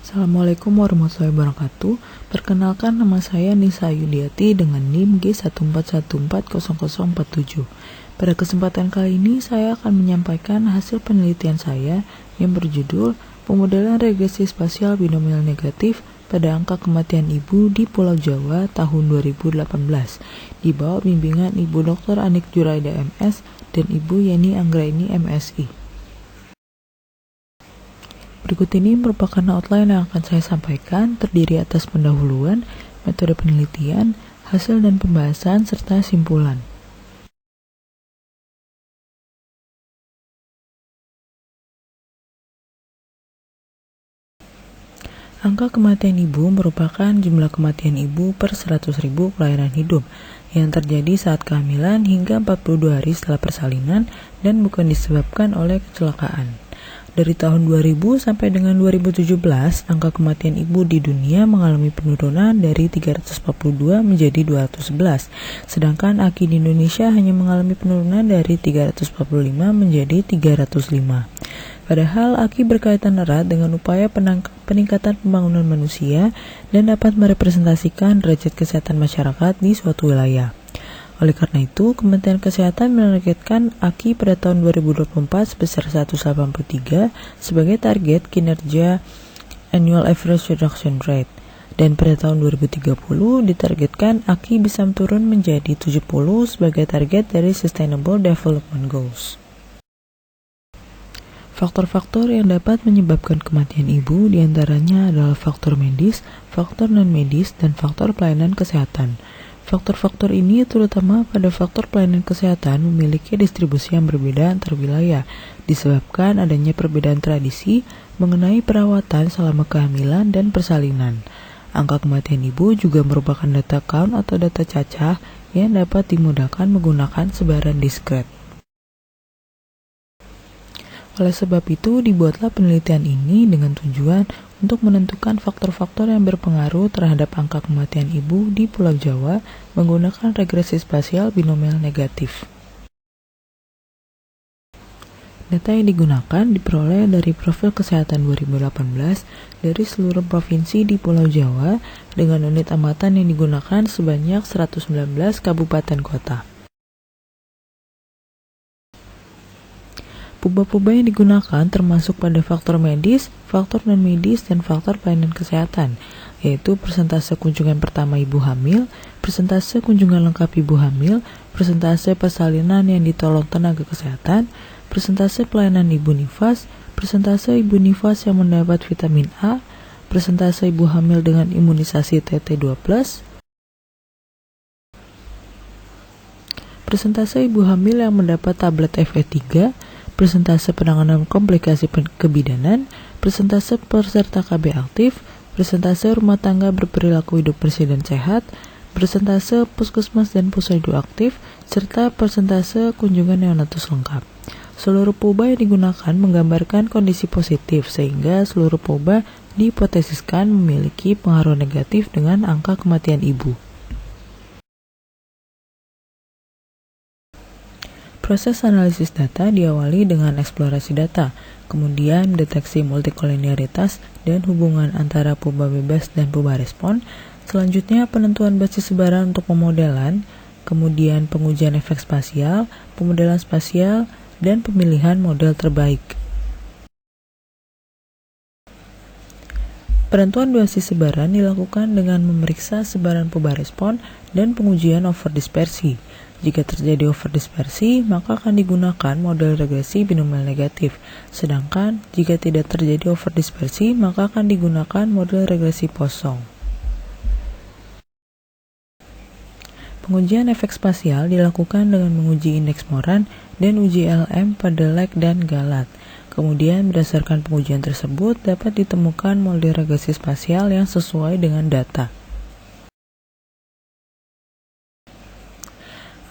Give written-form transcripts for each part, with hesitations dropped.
Assalamualaikum warahmatullahi wabarakatuh. Perkenalkan, nama saya Nisa Yudiati dengan NIM G141400047. Pada kesempatan kali ini saya akan menyampaikan hasil penelitian saya yang berjudul Pemodelan Regresi Spasial Binomial Negatif pada Angka Kematian Ibu di Pulau Jawa tahun 2018 di bawah bimbingan Ibu Dr. Anik Juraida MS dan Ibu Yeni Anggraini MSI. Berikut ini merupakan outline yang akan saya sampaikan, terdiri atas pendahuluan, metode penelitian, hasil dan pembahasan, serta simpulan. Angka kematian ibu merupakan jumlah kematian ibu per 100.000 kelahiran hidup yang terjadi saat kehamilan hingga 42 hari setelah persalinan dan bukan disebabkan oleh kecelakaan. Dari tahun 2000 sampai dengan 2017, angka kematian ibu di dunia mengalami penurunan dari 342 menjadi 211, sedangkan AKI di Indonesia hanya mengalami penurunan dari 345 menjadi 305. Padahal AKI berkaitan erat dengan upaya peningkatan pembangunan manusia dan dapat merepresentasikan derajat kesehatan masyarakat di suatu wilayah. Oleh karena itu, Kementerian Kesehatan menargetkan AKI pada tahun 2024 sebesar 183 sebagai target kinerja Annual Average Reduction Rate. Dan pada tahun 2030 ditargetkan AKI bisa turun menjadi 70 sebagai target dari Sustainable Development Goals. Faktor-faktor yang dapat menyebabkan kematian ibu diantaranya adalah faktor medis, faktor non-medis, dan faktor pelayanan kesehatan. Faktor-faktor ini terutama pada faktor pelayanan kesehatan memiliki distribusi yang berbeda antar wilayah, disebabkan adanya perbedaan tradisi mengenai perawatan selama kehamilan dan persalinan. Angka kematian ibu juga merupakan data count atau data cacah yang dapat dimudahkan menggunakan sebaran diskret. Oleh sebab itu, dibuatlah penelitian ini dengan tujuan untuk menentukan faktor-faktor yang berpengaruh terhadap angka kematian ibu di Pulau Jawa menggunakan regresi spasial binomial negatif. Data yang digunakan diperoleh dari profil kesehatan 2018 dari seluruh provinsi di Pulau Jawa dengan unit amatan yang digunakan sebanyak 119 kabupaten kota. Puba-puba yang digunakan termasuk pada faktor medis, faktor non-medis, dan faktor pelayanan kesehatan, yaitu persentase kunjungan pertama ibu hamil, persentase kunjungan lengkap ibu hamil, persentase persalinan yang ditolong tenaga kesehatan, persentase pelayanan ibu nifas, persentase ibu nifas yang mendapat vitamin A, persentase ibu hamil dengan imunisasi TT2+, persentase ibu hamil yang mendapat tablet FE3, persentase penanganan komplikasi kebidanan, persentase peserta KB aktif, persentase rumah tangga berperilaku hidup bersih dan sehat, persentase puskesmas dan posyandu aktif, serta persentase kunjungan neonatus lengkap. Seluruh puba yang digunakan menggambarkan kondisi positif, sehingga seluruh puba dihipotesiskan memiliki pengaruh negatif dengan angka kematian ibu. Proses analisis data diawali dengan eksplorasi data, kemudian deteksi multikolinearitas dan hubungan antara puba bebas dan puba respon, selanjutnya penentuan basis sebaran untuk pemodelan, kemudian pengujian efek spasial, pemodelan spasial, dan pemilihan model terbaik. Penentuan basis sebaran dilakukan dengan memeriksa sebaran puba respon dan pengujian overdispersi. Jika terjadi overdispersi, maka akan digunakan model regresi binomial negatif. Sedangkan jika tidak terjadi overdispersi, maka akan digunakan model regresi kosong. Pengujian efek spasial dilakukan dengan menguji indeks Moran dan uji LM pada Leck dan Galat. Kemudian berdasarkan pengujian tersebut dapat ditemukan model regresi spasial yang sesuai dengan data.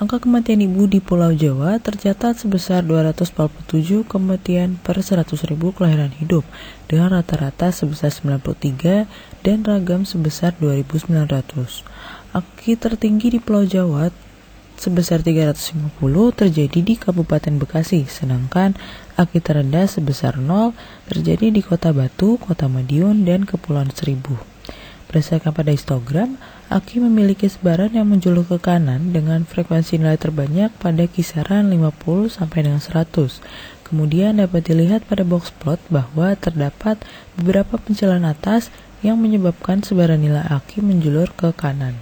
Angka kematian ibu di Pulau Jawa tercatat sebesar 247 kematian per 100.000 kelahiran hidup dengan rata-rata sebesar 93 dan ragam sebesar 2.900. AKI tertinggi di Pulau Jawa sebesar 350 terjadi di Kabupaten Bekasi, sedangkan AKI terendah sebesar 0 terjadi di Kota Batu, Kota Madiun, dan Kepulauan Seribu. Berdasarkan pada histogram, AKI memiliki sebaran yang menjulur ke kanan dengan frekuensi nilai terbanyak pada kisaran 50 sampai dengan 100. Kemudian dapat dilihat pada box plot bahwa terdapat beberapa pencilan atas yang menyebabkan sebaran nilai AKI menjulur ke kanan.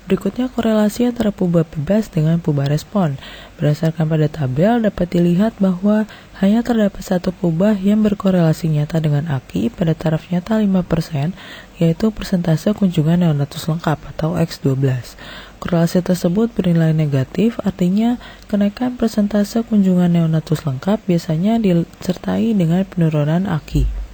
Berikutnya korelasi antara pubah bebas dengan pubah respon. Berdasarkan pada tabel dapat dilihat bahwa hanya terdapat satu pubah yang berkorelasi nyata dengan AKI pada taraf nyata 5%, yaitu persentase kunjungan neonatus lengkap atau X12. Korelasi tersebut bernilai negatif, artinya kenaikan persentase kunjungan neonatus lengkap biasanya disertai dengan penurunan AKI.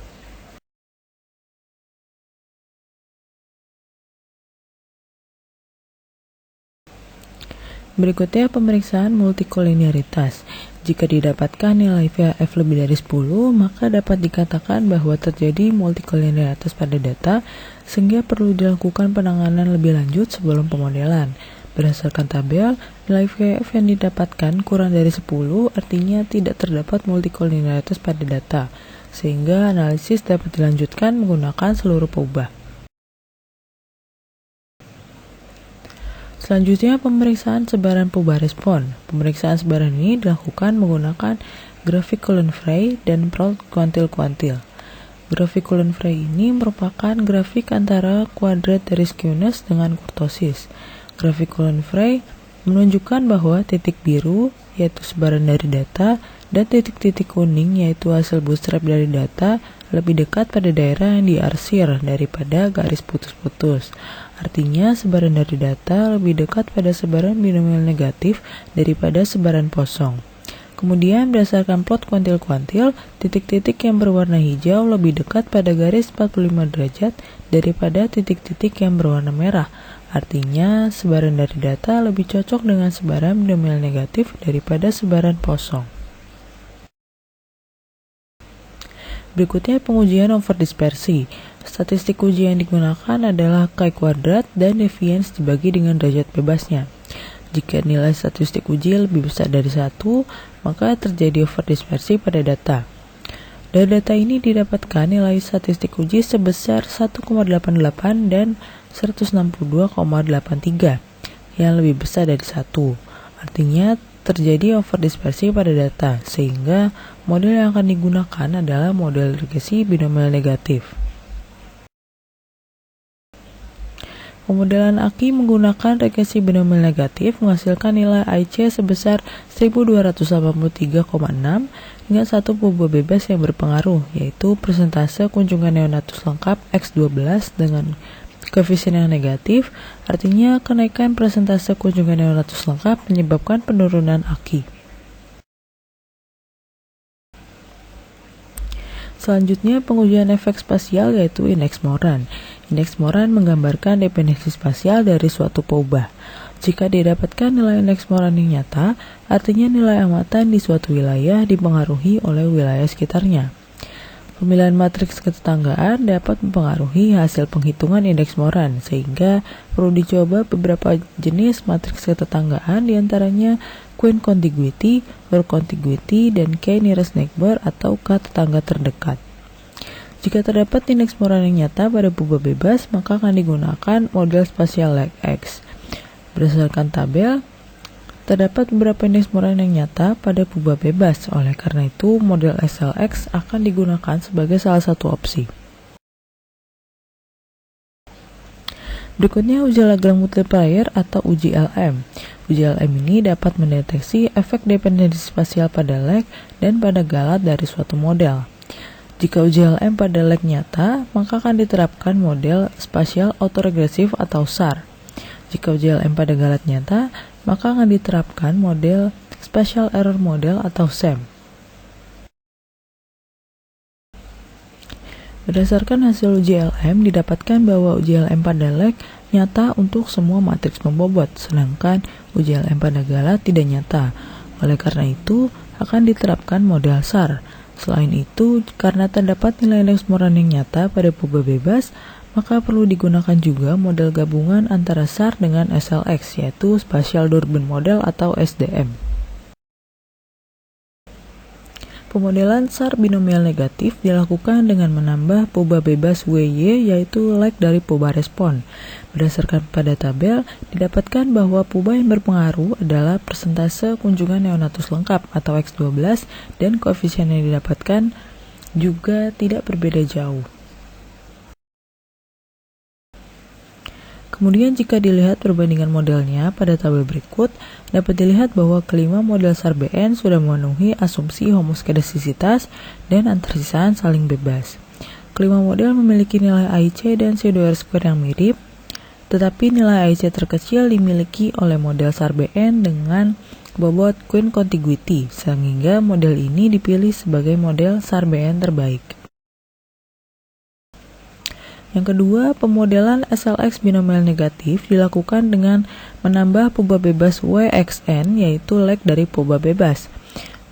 Berikutnya pemeriksaan multikolinearitas. Jika didapatkan nilai VHF lebih dari 10, maka dapat dikatakan bahwa terjadi multikolinearitas pada data, sehingga perlu dilakukan penanganan lebih lanjut sebelum pemodelan. Berdasarkan tabel, nilai VHF yang didapatkan kurang dari 10, artinya tidak terdapat multikolinearitas pada data, sehingga analisis dapat dilanjutkan menggunakan seluruh pubah. Selanjutnya pemeriksaan sebaran pubah respon. Pemeriksaan sebaran ini dilakukan menggunakan grafik Cullen-Frey dan plot kuantil-kuantil. Grafik Cullen-Frey ini merupakan grafik antara kuadrat dari skewness dengan kurtosis. Grafik Cullen-Frey menunjukkan bahwa titik biru yaitu sebaran dari data dan titik-titik kuning yaitu hasil bootstrap dari data lebih dekat pada daerah yang diarsir daripada garis putus-putus. Artinya sebaran dari data lebih dekat pada sebaran binomial negatif daripada sebaran kosong. Kemudian berdasarkan plot kuantil-kuantil, titik-titik yang berwarna hijau lebih dekat pada garis 45 derajat daripada titik-titik yang berwarna merah. Artinya sebaran dari data lebih cocok dengan sebaran binomial negatif daripada sebaran kosong. Berikutnya pengujian overdispersi. Statistik uji yang digunakan adalah chi-kuadrat dan deviance dibagi dengan derajat bebasnya. Jika nilai statistik uji lebih besar dari 1, maka terjadi overdispersi pada data. Dari data ini didapatkan nilai statistik uji sebesar 1,88 dan 162,83 yang lebih besar dari 1. Artinya terjadi overdispersi pada data, sehingga model yang akan digunakan adalah model regresi binomial negatif. Pemodelan AKI menggunakan regresi binomial negatif menghasilkan nilai IC sebesar 1283,6 dengan satu pubah bebas yang berpengaruh, yaitu persentase kunjungan neonatus lengkap X12 dengan koefisien yang negatif, artinya kenaikan persentase kunjungan neonatus lengkap menyebabkan penurunan AKI. Selanjutnya pengujian efek spasial yaitu indeks Moran. Indeks Moran menggambarkan dependensi spasial dari suatu pubah. Jika didapatkan nilai indeks Moran yang nyata, artinya nilai amatan di suatu wilayah dipengaruhi oleh wilayah sekitarnya. Pemilihan matriks ketetanggaan dapat mempengaruhi hasil penghitungan indeks Moran, sehingga perlu dicoba beberapa jenis matriks ketetanggaan diantaranya Queen Contiguity, World Contiguity, dan K-nearest neighbor atau K tetangga terdekat. Jika terdapat indeks Moran yang nyata pada pubah bebas, maka akan digunakan model spasial lag X. Berdasarkan tabel, terdapat beberapa indeks Moran yang nyata pada pubah bebas, oleh karena itu model SLX akan digunakan sebagai salah satu opsi. Berikutnya uji Lagrange multiplier atau uji LM. Uji LM ini dapat mendeteksi efek dependensi spasial pada lag dan pada galat dari suatu model. Jika uji LM pada lag nyata, maka akan diterapkan model spasial autoregresif atau SAR. Jika uji LM pada galat nyata, maka akan diterapkan model Spatial Error Model atau SEM. Berdasarkan hasil uji LM, didapatkan bahwa uji LM pada lag nyata untuk semua matriks membobot, sedangkan uji LM pada galat tidak nyata. Oleh karena itu, akan diterapkan model SAR. Selain itu, karena terdapat nilai indeks Moran yang nyata pada pubah bebas, maka perlu digunakan juga model gabungan antara SAR dengan SLX, yaitu Spatial Durbin Model atau SDM. Pemodelan SAR binomial negatif dilakukan dengan menambah poba bebas WY, yaitu lag dari poba respon. Berdasarkan pada tabel, didapatkan bahwa poba yang berpengaruh adalah persentase kunjungan neonatus lengkap atau X12, dan koefisien yang didapatkan juga tidak berbeda jauh. Kemudian jika dilihat perbandingan modelnya pada tabel berikut, dapat dilihat bahwa kelima model SAR-BN sudah memenuhi asumsi homoskedastisitas dan antarsisaan saling bebas. Kelima model memiliki nilai AIC dan C2R2 yang mirip, tetapi nilai AIC terkecil dimiliki oleh model SAR-BN dengan bobot Quine contiguity, sehingga model ini dipilih sebagai model SAR-BN terbaik. Yang kedua, pemodelan SLX binomial negatif dilakukan dengan menambah poba bebas WXN, yaitu lag dari poba bebas.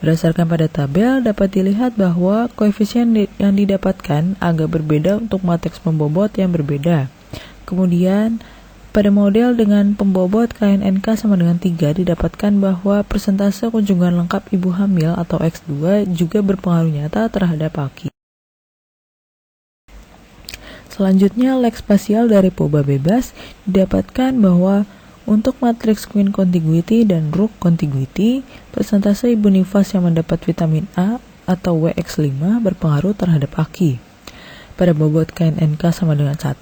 Berdasarkan pada tabel, dapat dilihat bahwa koefisien yang didapatkan agak berbeda untuk matriks pembobot yang berbeda. Kemudian, pada model dengan pembobot KNNK sama dengan 3, didapatkan bahwa persentase kunjungan lengkap ibu hamil atau X2 juga berpengaruh nyata terhadap AKI. Selanjutnya, lag spasial dari poba bebas didapatkan bahwa untuk matriks Quine contiguity dan Rook contiguity, persentase ibu nifas yang mendapat vitamin A atau WX5 berpengaruh terhadap AKI. Pada bobot KNNK sama dengan 1,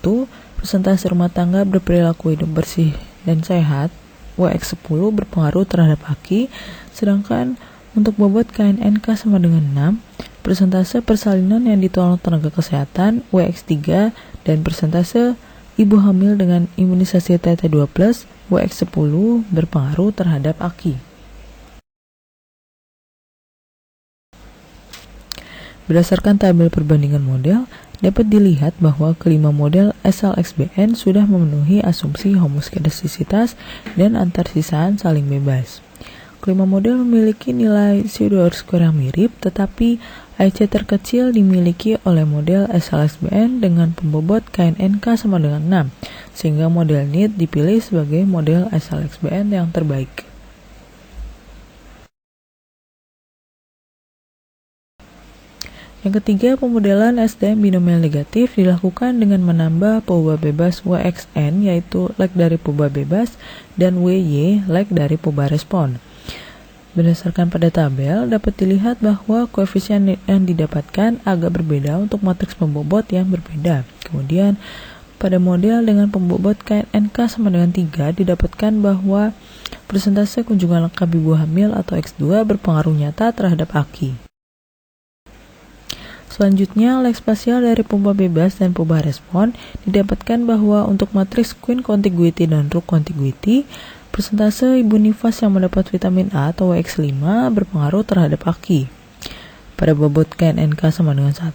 persentase rumah tangga berperilaku hidup bersih dan sehat, WX10 berpengaruh terhadap AKI, sedangkan untuk bobot KNNK sama dengan 6, persentase persalinan yang ditolong tenaga kesehatan, WX3, dan persentase ibu hamil dengan imunisasi TT2+, WX10 berpengaruh terhadap AKI. Berdasarkan tabel perbandingan model, dapat dilihat bahwa kelima model SLX-BN sudah memenuhi asumsi homoskedastisitas dan antarsisaan saling bebas. Kelima model memiliki nilai C2R2 yang mirip, tetapi AIC terkecil dimiliki oleh model SLX-BN dengan pembobot KNNK sama dengan 6, sehingga model NEAT dipilih sebagai model SLX-BN yang terbaik. Yang ketiga, pemodelan SDM binomial negatif dilakukan dengan menambah poba bebas WXN, yaitu lag dari poba bebas, dan WY, lag dari poba respon. Berdasarkan pada tabel, dapat dilihat bahwa koefisien yang didapatkan agak berbeda untuk matriks pembobot yang berbeda. Kemudian, pada model dengan pembobot KNNK sama dengan 3, didapatkan bahwa persentase kunjungan lengkap ibu hamil atau X2 berpengaruh nyata terhadap AKI. Selanjutnya, lag spasial dari poba bebas dan poba respon didapatkan bahwa untuk matriks Quine contiguity dan Rook contiguity, persentase ibu nifas yang mendapat vitamin A atau WX5 berpengaruh terhadap AKI. Pada bobot KNNK sama dengan 1,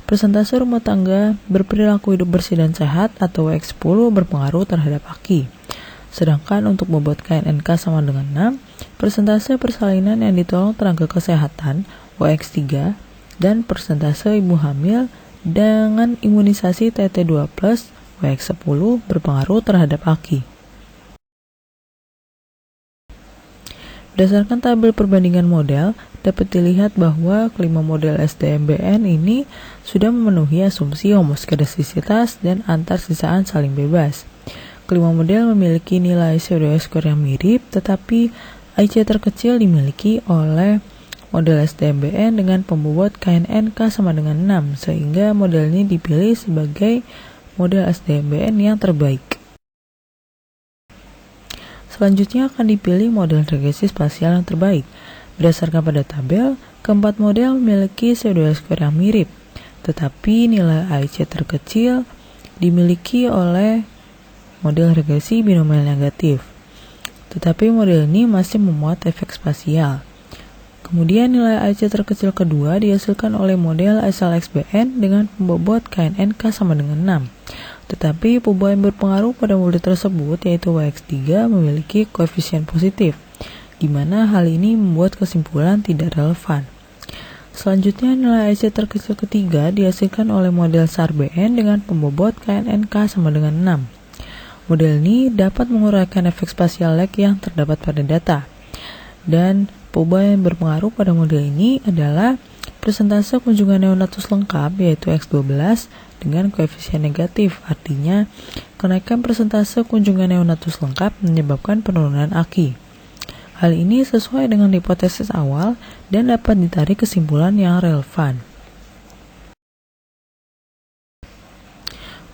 persentase rumah tangga berperilaku hidup bersih dan sehat atau WX10 berpengaruh terhadap AKI. Sedangkan untuk bobot KNNK sama dengan 6, persentase persalinan yang ditolong tenaga kesehatan WX3 dan persentase ibu hamil dengan imunisasi TT2+, WX10 berpengaruh terhadap AKI. Berdasarkan tabel perbandingan model, dapat dilihat bahwa kelima model SDM-BN ini sudah memenuhi asumsi homoskedastisitas dan antarsisaan saling bebas. Kelima model memiliki nilai C2R2 yang mirip, tetapi AIC terkecil dimiliki oleh model SDM-BN dengan pembobot KNNK sama dengan 6, sehingga model ini dipilih sebagai model SDM-BN yang terbaik. Selanjutnya akan dipilih model regresi spasial yang terbaik. Berdasarkan pada tabel, keempat model memiliki C2R2 yang mirip, tetapi nilai AIC terkecil dimiliki oleh model regresi binomial negatif. Tetapi model ini masih memuat efek spasial. Kemudian nilai AIC terkecil kedua dihasilkan oleh model SLX-BN dengan pembobot KNNK sama dengan 6. Tetapi poba yang berpengaruh pada model tersebut, yaitu WX3, memiliki koefisien positif, di mana hal ini membuat kesimpulan tidak relevan. Selanjutnya, nilai IC terkecil ketiga dihasilkan oleh model SAR-BN dengan pembobot KNNK sama dengan 6. Model ini dapat menguraikan efek spasial lag yang terdapat pada data. Dan perubahan yang berpengaruh pada model ini adalah persentase kunjungan neonatus lengkap, yaitu X12, dengan koefisien negatif. Artinya, kenaikan persentase kunjungan neonatus lengkap menyebabkan penurunan AKI. Hal ini sesuai dengan hipotesis awal dan dapat ditarik kesimpulan yang relevan.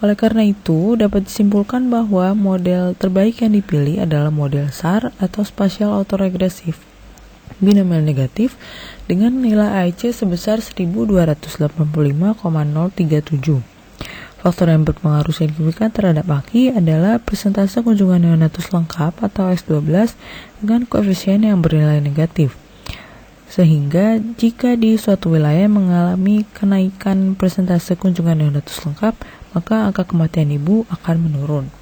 Oleh karena itu, dapat disimpulkan bahwa model terbaik yang dipilih adalah model SAR atau Spatial Autoregressive binomial negatif dengan nilai IC sebesar 1285,037. Faktor yang berpengaruh signifikan terhadap AKI adalah persentase kunjungan neonatus lengkap atau X12 dengan koefisien yang bernilai negatif. Sehingga jika di suatu wilayah mengalami kenaikan persentase kunjungan neonatus lengkap, maka angka kematian ibu akan menurun.